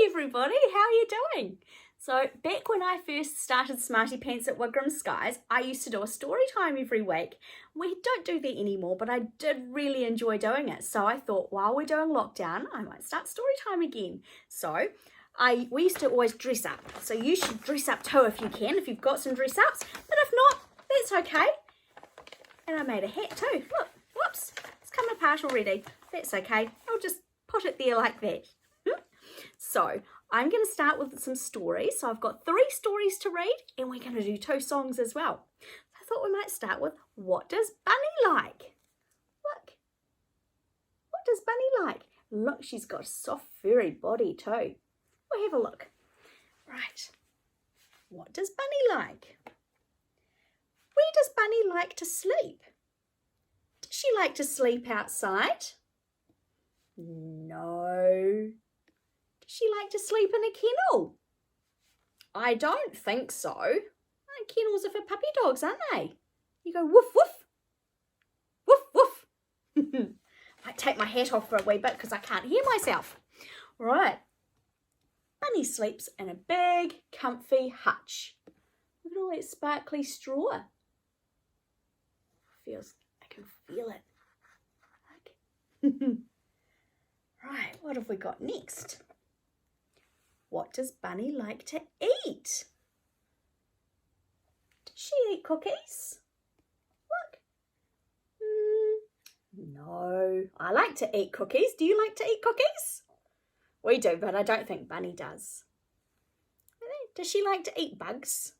everybody, how are you doing? So back when I first started SmartyPants at Wigram Skies, I used to do a story time every week. We don't do that anymore, but I did really enjoy doing it. So I thought while we're doing lockdown, I might start story time again. So we used to always dress up. So you should dress up too if you can, if you've got some dress ups. But if not, that's okay. And I made a hat too. Look, whoops, it's come apart already. That's okay. I'll just put it there like that. So I'm going to start with some stories. So I've got 3 stories to read and we're going to do 2 songs as well. So I thought we might start with, what does Bunny like? Look, what does Bunny like? Look, she's got a soft furry body too. We'll have a look. Right, what does Bunny like? Where does Bunny like to sleep? Does she like to sleep outside? No. Does she like to sleep in a kennel? I don't think so. Kennels are for puppy dogs, aren't they? You go woof woof. Woof woof. Might take my hat off for a wee bit because I can't hear myself. Right. Bunny sleeps in a big, comfy hutch. Look at all that sparkly straw. I can feel it. Right, what have we got next? What does Bunny like to eat? Does she eat cookies? Look. No, I like to eat cookies. Do you like to eat cookies? We do, but I don't think Bunny does. Does she like to eat bugs?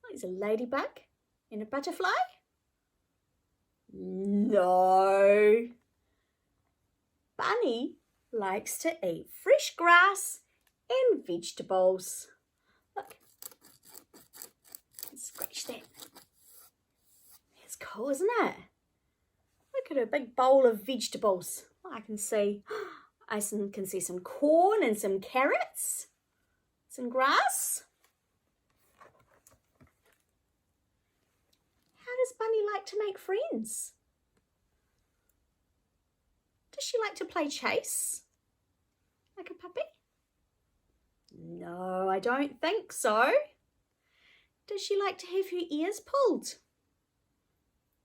There's a ladybug and a butterfly. No. Bunny likes to eat fresh grass and vegetables. Look, scratch that. That's cool, isn't it? Look at her big bowl of vegetables. I can see some corn and some carrots, some grass. How does Bunny like to make friends? Does she like to play chase? Like a puppy? No, I don't think so. Does she like to have her ears pulled?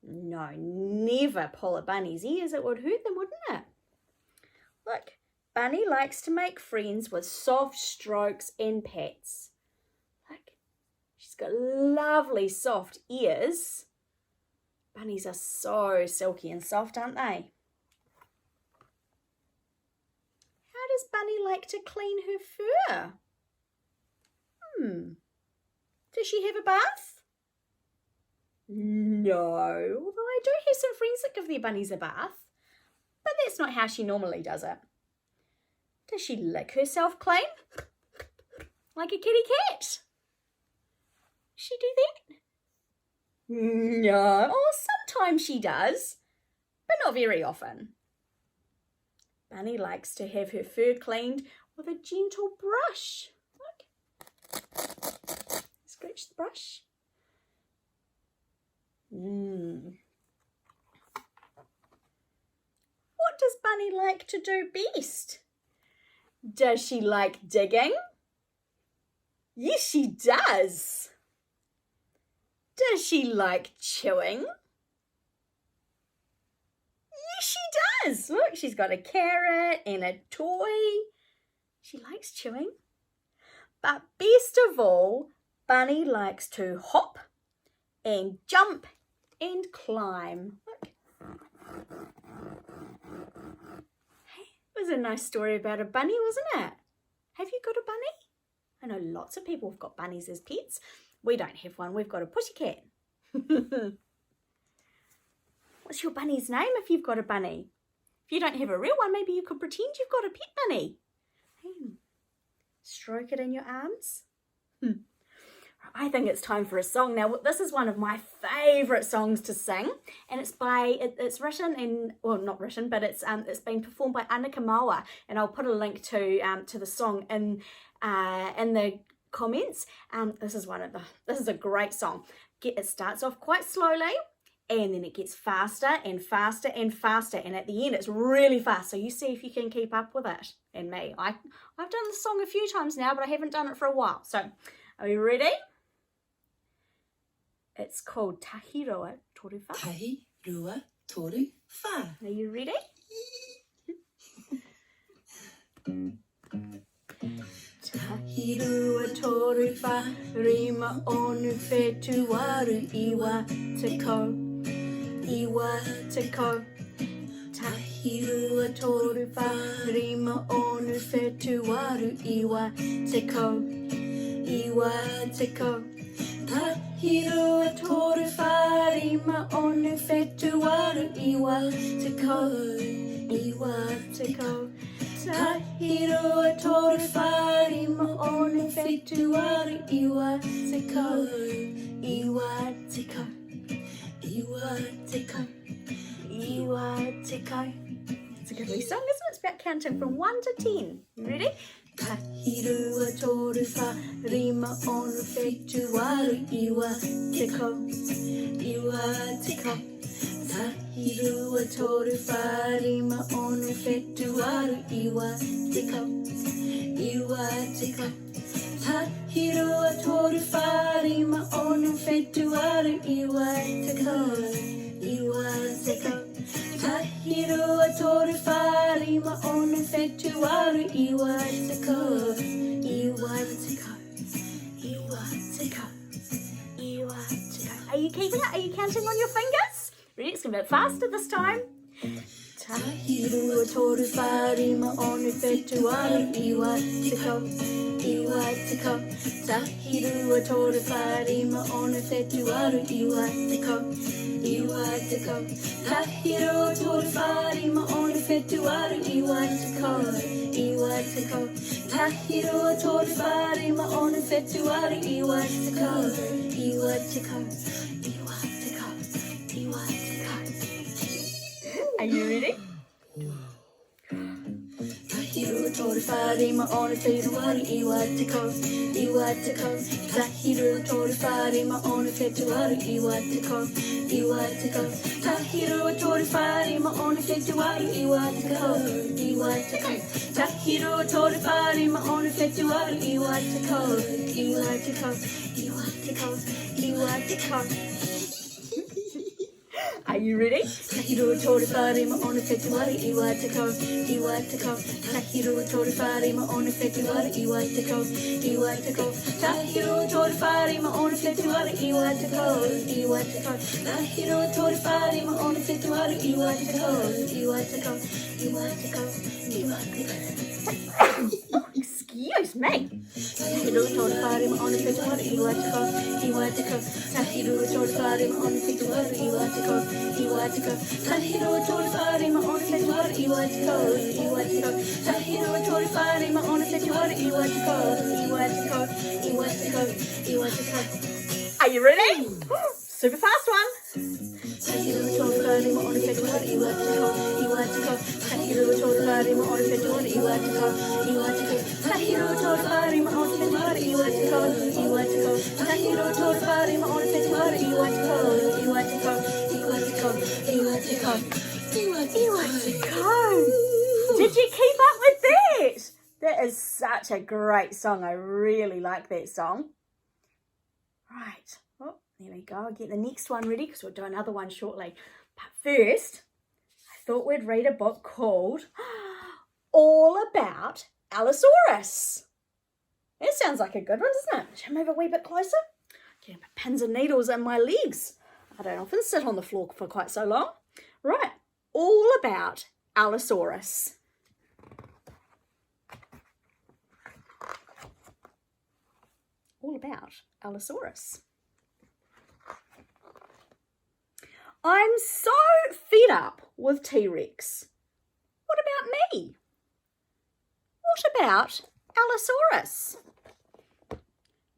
No, never pull a bunny's ears. It would hurt them, wouldn't it? Look, Bunny likes to make friends with soft strokes and pats. Look, she's got lovely soft ears. Bunnies are so silky and soft, aren't they? How does Bunny like to clean her fur? Does she have a bath? No, although I do have some friends that give their bunnies a bath, but that's not how she normally does it. Does she lick herself clean? Like a kitty cat? Does she do that? No, sometimes she does, but not very often. Bunny likes to have her fur cleaned with a gentle brush. Look. Scratch the brush. What does Bunny like to do best? Does she like digging? Yes, she does. Does she like chewing? Yes, she does. Look, she's got a carrot and a toy. She likes chewing. But best of all, Bunny likes to hop and jump and climb. Look. Hey, it was a nice story about a bunny, wasn't it? Have you got a bunny? I know lots of people have got bunnies as pets. We don't have one. We've got a pussycat. What's your bunny's name if you've got a bunny? If you don't have a real one, maybe you could pretend you've got a pet bunny. Stroke it in your arms. I think it's time for a song. Now, this is one of my favourite songs to sing, and it's written in, well, not written, but it's been performed by Annika Maua, and I'll put a link to the song in the comments. This is a great song. It starts off quite slowly, and then it gets faster and faster and faster, and at the end it's really fast. So you see if you can keep up with it and me. I've done this song a few times now, but I haven't done it for a while. So are you ready? It's called Tahiroa Toruwha. Tahiroa Toruwha. Are you ready? Tahiroa Toruwha, rima onu whetu waru iwa te ko, iwa te ko. Tahiroa Toruwha, rima onu whetu waru iwa te ko, iwa te ko. Tahiroa Toruwha, rima onu whetu waru iwa te ko, iwa te ko. Tahiroa Toruwha, rima onu whetu waru iwa te ko, iwa te ko, iwa te ko, iwa te ko. It's a good wee song, isn't it? It's about counting from 1 to 10. Ready? Tahiroa Toruwha, rima onu whetu waru iwa te ko, iwa te ko. Tahiroa Toruwha, rima onu whetu waru iwa te ko, iwa te ko. Tahiroa Toruwha, rima onu whetu waru iwa te ko, iwa te ko. Tahiroa Toruwha, rima onu whetu waru iwa te ko, iwa te ko, iwa te ko, iwa te ko. Are you keeping it? Are you counting on your fingers? Ready? It's going to be a bit faster this time. Tahiroa Toruwha, rima onu whetu waru iwa te ko, iwa te ko. Tahiroa Toruwha, rima onu whetu waru iwa te ko, iwa te ko. Tahiroa Toruwha, rima onu whetu waru iwa te ko, iwa te ko. Tahiroa Toruwha, rima onu whetu waru iwa te ko, iwa te ko, iwa te ko, iwa te ko. Are you ready? Tahiroa Toruwha, rima onu whetu waru iwa te ko, iwa te ko. Tahiroa Toruwha, rima onu whetu waru iwa te ko, iwa te ko. Tahiroa Toruwha, rima onu whetu waru iwa te ko, iwa te ko. Tahiroa Toruwha, rima onu whetu waru iwa te ko, iwa te ko, iwa te ko, iwa te ko. Are you ready? Tahiroa Toruwha, rima onu whetu waru iwa te ko, iwa te ko. Tahiroa Toruwha, rima onu whetu waru iwa te ko, iwa te ko. Tahiroa Toruwha, rima onu whetu waru iwa te ko, iwa te ko. Tahiroa Toruwha, rima onu whetu waru iwa te ko, iwa te ko, iwa te ko, iwa te ko. Excuse me. Tahiroa Toruwha, rima onu whetu waru iwa te ko, iwa te ko. Tahiroa Toruwha, rima onu whetu waru iwa te ko, iwa te ko. Tahiroa Toruwha, rima onu whetu waru iwa te ko, iwa te ko. Tahiroa Toruwha, rima onu whetu waru iwa te ko, iwa te ko, iwa te ko, iwa te ko. Are you ready? Super fast one. Tahiroa Toruwha, rima onu whetu waru iwa te ko, iwa te ko. Tahiroa Toruwha, rima onu whetu waru iwa te ko, iwa te ko. Tahiroa Toruwha, rima onu whetu waru iwa te ko, iwa te ko. Tahiroa Toruwha, rima onu whetu waru iwa te ko, iwa te ko, iwa te ko, iwa te ko, iwa te ko. Did you keep up with that? That is such a great song. I really like that song. Right. Oh, there we go. I'll get the next one ready because we'll do another one shortly. But first, I thought we'd read a book called All About Allosaurus. That sounds like a good one, doesn't it? Should I move a wee bit closer? Getting my pins and needles in my legs. I don't often sit on the floor for quite so long. Right. All About Allosaurus. All About Allosaurus. I'm so fed up with T-Rex. What about me? What about Allosaurus?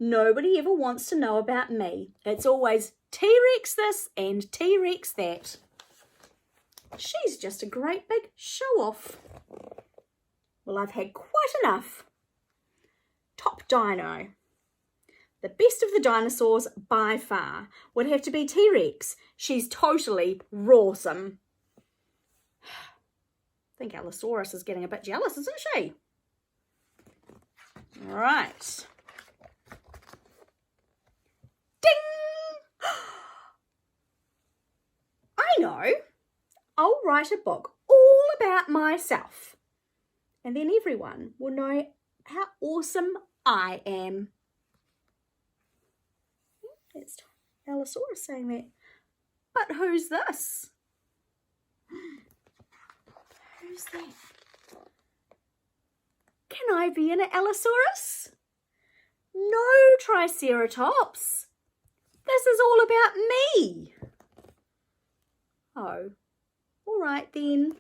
Nobody ever wants to know about me. It's always T-Rex this and T-Rex that. She's just a great big show-off. Well, I've had quite enough. Top Dino. The best of the dinosaurs by far would have to be T-Rex. She's totally rawsome. I think Allosaurus is getting a bit jealous, isn't she? All right. Ding! I know. I'll write a book all about myself. And then everyone will know how awesome I am. It's Allosaurus saying that. But who's this? Who's that? Can I be an Allosaurus? No, Triceratops. This is all about me. Oh, all right then.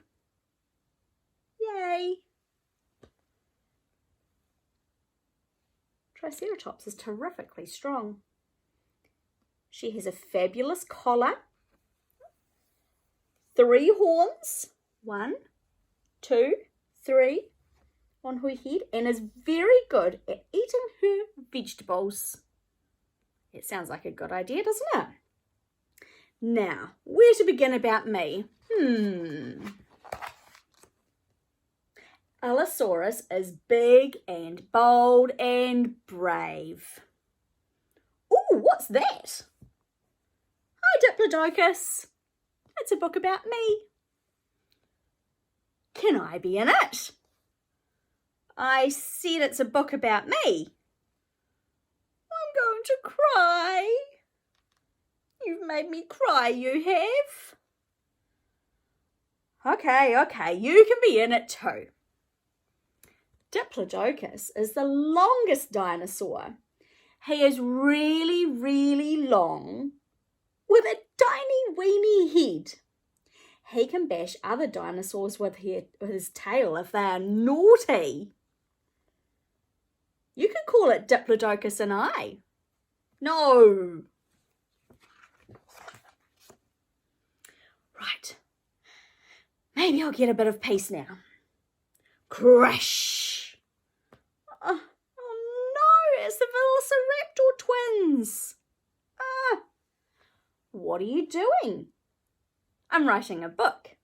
Yay. Triceratops is terrifically strong. She has a fabulous collar, 3 horns, 1, 2, 3 on her head, and is very good at eating her vegetables. It sounds like a good idea, doesn't it? Now, where to begin about me? Allosaurus is big and bold and brave. Ooh, what's that? Hi, Diplodocus. It's a book about me. Can I be in it? I said it's a book about me. I'm going to cry. You've made me cry, you have. Okay, you can be in it too. Diplodocus is the longest dinosaur. He is really, really long with a tiny weeny head. He can bash other dinosaurs with his tail if they are naughty. You could call it Diplodocus and I. No. Right. Maybe I'll get a bit of peace now. Crash! Oh no, it's the Velociraptor twins. What are you doing? I'm writing a book.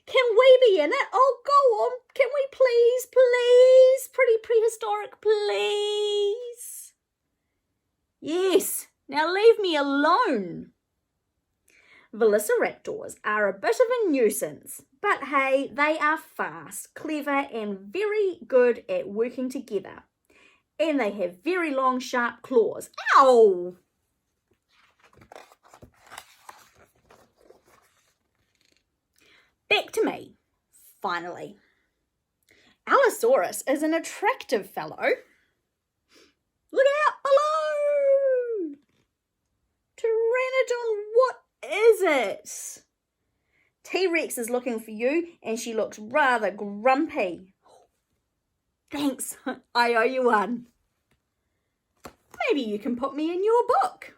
Can we be in it? Oh, go on. Can we please? Pretty prehistoric, please. Yes. Now leave me alone. Velociraptors are a bit of a nuisance, but hey, they are fast, clever, and very good at working together. And they have very long, sharp claws. Ow! Back to me, finally. Allosaurus is an attractive fellow. Look out below! Pteranodon, what is it? T-Rex is looking for you and she looks rather grumpy. Thanks, I owe you one. Maybe you can put me in your book.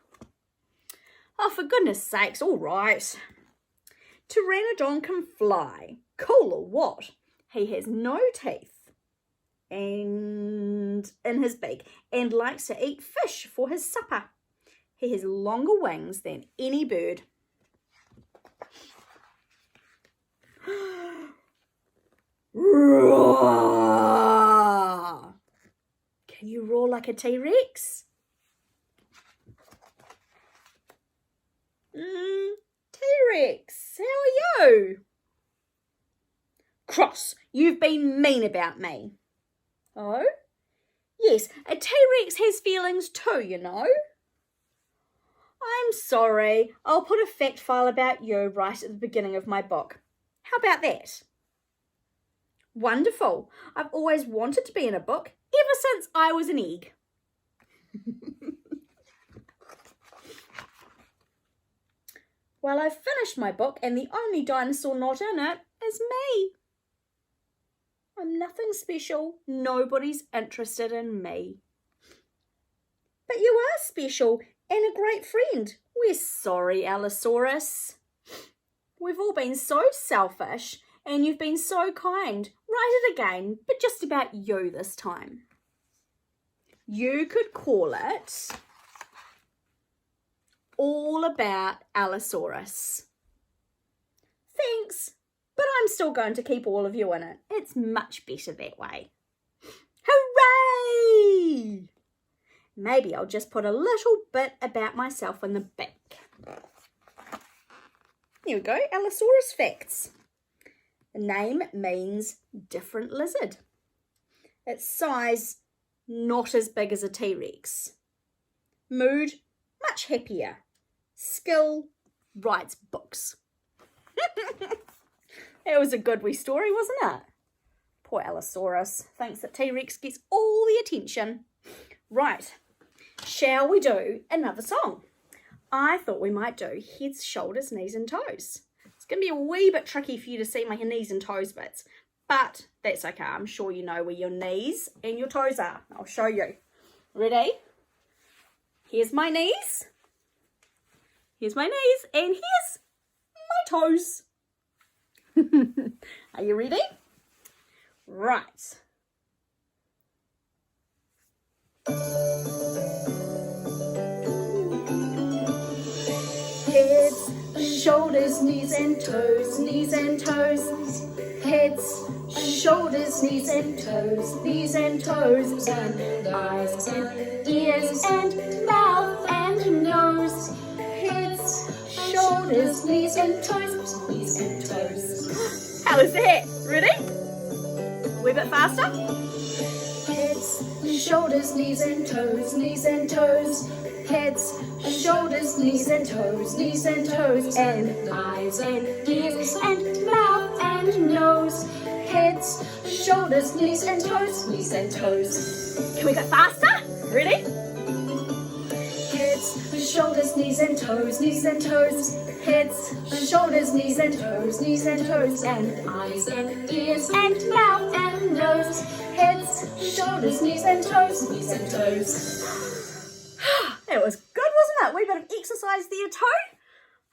Oh, for goodness sakes, all right. Pteranodon can fly. Cool or what? He has no teeth and in his beak and likes to eat fish for his supper. He has longer wings than any bird. Roar! Can you roar like a T-Rex? T-Rex, how are you? Cross, you've been mean about me. Oh? Yes, a T-Rex has feelings too, you know. I'm sorry. I'll put a fact file about you right at the beginning of my book. How about that? Wonderful. I've always wanted to be in a book ever since I was an egg. Well, I've finished my book and the only dinosaur not in it is me. I'm nothing special. Nobody's interested in me. But you are special and a great friend. We're sorry, Allosaurus. We've all been so selfish and you've been so kind. Write it again, but just about you this time. You could call it All About Allosaurus. Thanks, but I'm still going to keep all of you in it. It's much better that way. Hooray! Maybe I'll just put a little bit about myself in the back. Here we go, Allosaurus facts. The name means different lizard. Its size, not as big as a T-Rex. Mood, much happier. Skill, writes books. That was a good wee story, wasn't it? Poor Allosaurus thinks that T-Rex gets all the attention. Right, shall we do another song? I thought we might do heads, shoulders, knees and toes. It's going to be a wee bit tricky for you to see my knees and toes bits, but that's okay. I'm sure you know where your knees and your toes are. I'll show you. Ready? Here's my knees. Here's my knees and here's my toes. Are you ready? Right. Heads, shoulders, knees and toes, knees and toes. Heads, shoulders, knees and toes, and eyes and ears and mouth and nose. Heads, shoulders, knees and toes, knees and toes. How is that? Ready? A wee bit faster. Heads, shoulders, knees and toes, knees and toes. Heads, shoulders, knees and toes, and eyes and ears and mouth and nose. Heads, shoulders, knees and toes, knees and toes. Can we go faster? Ready? Heads, shoulders, knees and toes, knees and toes. Heads, shoulders, knees and toes, and eyes and ears and mouth and nose. Heads, shoulders, knees and toes, knees and toes. That was good, wasn't it? Wee bit of exercise there too.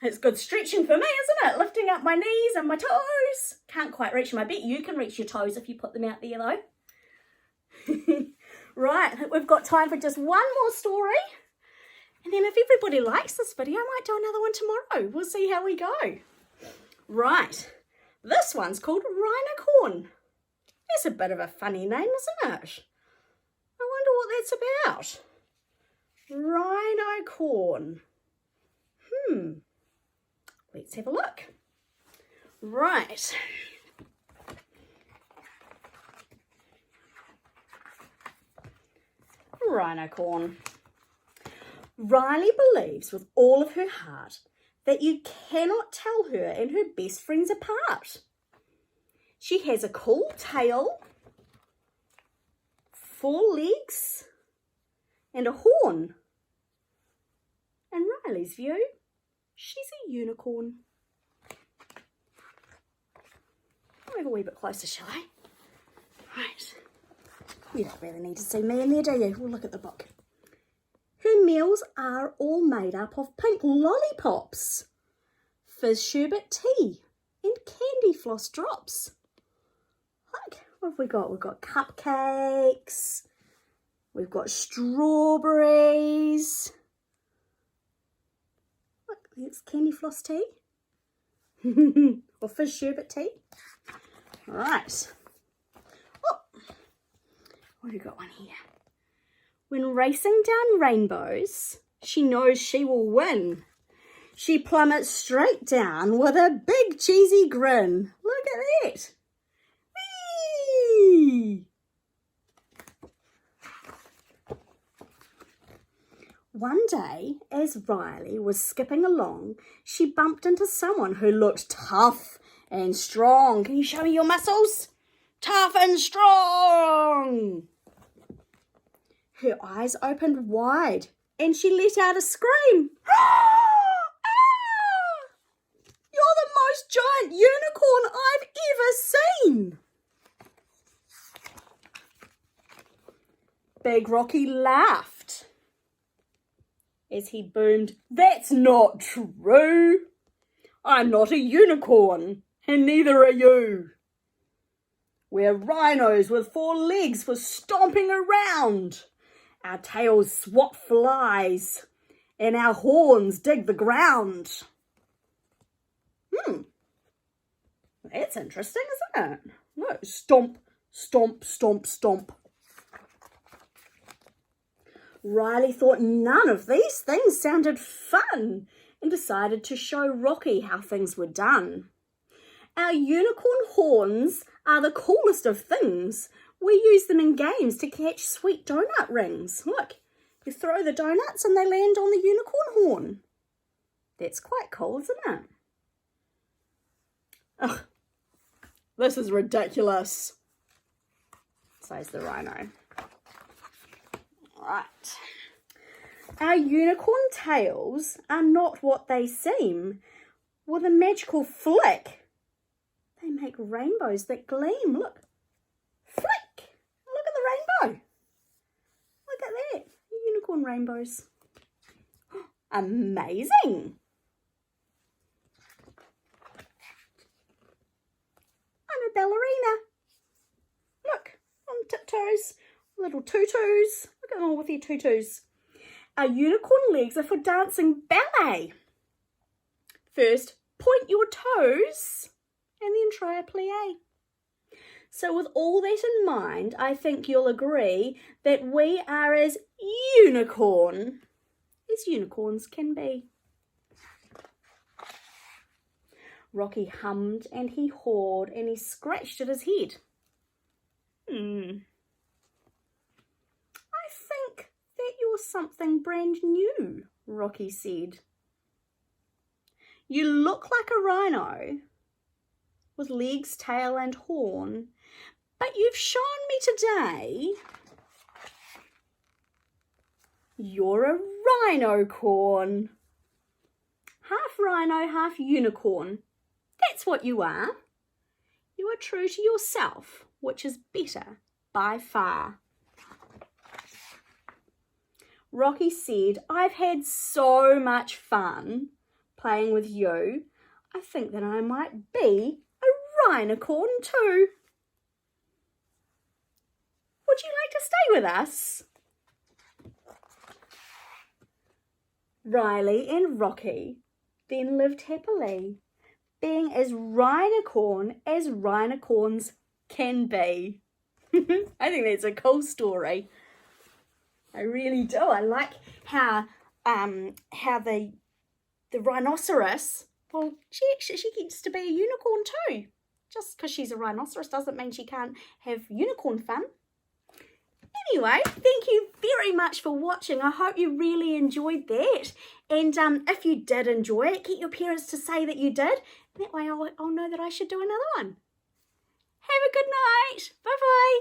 It's good stretching for me, isn't it? Lifting up my knees and my toes. Can't quite reach them. I bet you can reach your toes if you put them out there though. Right, we've got time for just one more story. And then if everybody likes this video, I might do another one tomorrow. We'll see how we go. Right, this one's called Rhinocorn. That's a bit of a funny name, isn't it? I wonder what that's about. Rhinocorn. Let's have a look. Right. Rhinocorn. Riley believes with all of her heart that you cannot tell her and her best friends apart. She has a cool tail, 4 legs, and a horn. In Riley's view, she's a unicorn. I'll move a wee bit closer, shall I? Right. You don't really need to see me in there, do you? We'll look at the book. Her meals are all made up of pink lollipops, fizz sherbet tea, and candy floss drops. Look, what have we got? We've got cupcakes. We've got strawberries. Look, it's candy floss tea. Or fizz sherbet tea. All right. Oh, what have we got one here? When racing down rainbows, she knows she will win. She plummets straight down with a big cheesy grin. Look at that. Whee! One day, as Riley was skipping along, she bumped into someone who looked tough and strong. Can you show me your muscles? Tough and strong. Her eyes opened wide and she let out a scream. Ah! You're the most giant unicorn I've ever seen. Big Rocky laughed as he boomed, "That's not true. I'm not a unicorn, and neither are you. We're rhinos with 4 legs for stomping around. Our tails swat flies, and our horns dig the ground. That's interesting, isn't it? Look, stomp, stomp, stomp, stomp. Riley thought none of these things sounded fun and decided to show Rocky how things were done. Our unicorn horns are the coolest of things. We use them in games to catch sweet donut rings. Look, you throw the donuts and they land on the unicorn horn. That's quite cool, isn't it? Ugh, this is ridiculous, says the rhino. Right. Our unicorn tails are not what they seem. With a magical flick, they make rainbows that gleam. Look. Flick. Look at the rainbow. Look at that. Unicorn rainbows. Amazing. I'm a ballerina. Look, on tiptoes. Little tutus. Look at them all with their tutus. Our unicorn legs are for dancing ballet. First, point your toes and then try a plie. So with all that in mind, I think you'll agree that we are as unicorn as unicorns can be. Rocky hummed and he hawed and he scratched at his head. I think that you're something brand new, Rocky said. You look like a rhino with legs, tail and horn, but you've shown me today you're a rhinocorn. Half rhino, half unicorn. That's what you are. You are true to yourself, which is better by far. Rocky said, I've had so much fun playing with you. I think that I might be a rhinocorn too. Would you like to stay with us? Riley and Rocky then lived happily, being as rhinocorn as rhinocorns can be. I think that's a cool story. I really do. I like how the rhinoceros, well, she gets to be a unicorn too. Just because she's a rhinoceros doesn't mean she can't have unicorn fun. Anyway, thank you very much for watching. I hope you really enjoyed that. And if you did enjoy it, get your parents to say that you did. That way I'll know that I should do another one. Have a good night. Bye-bye.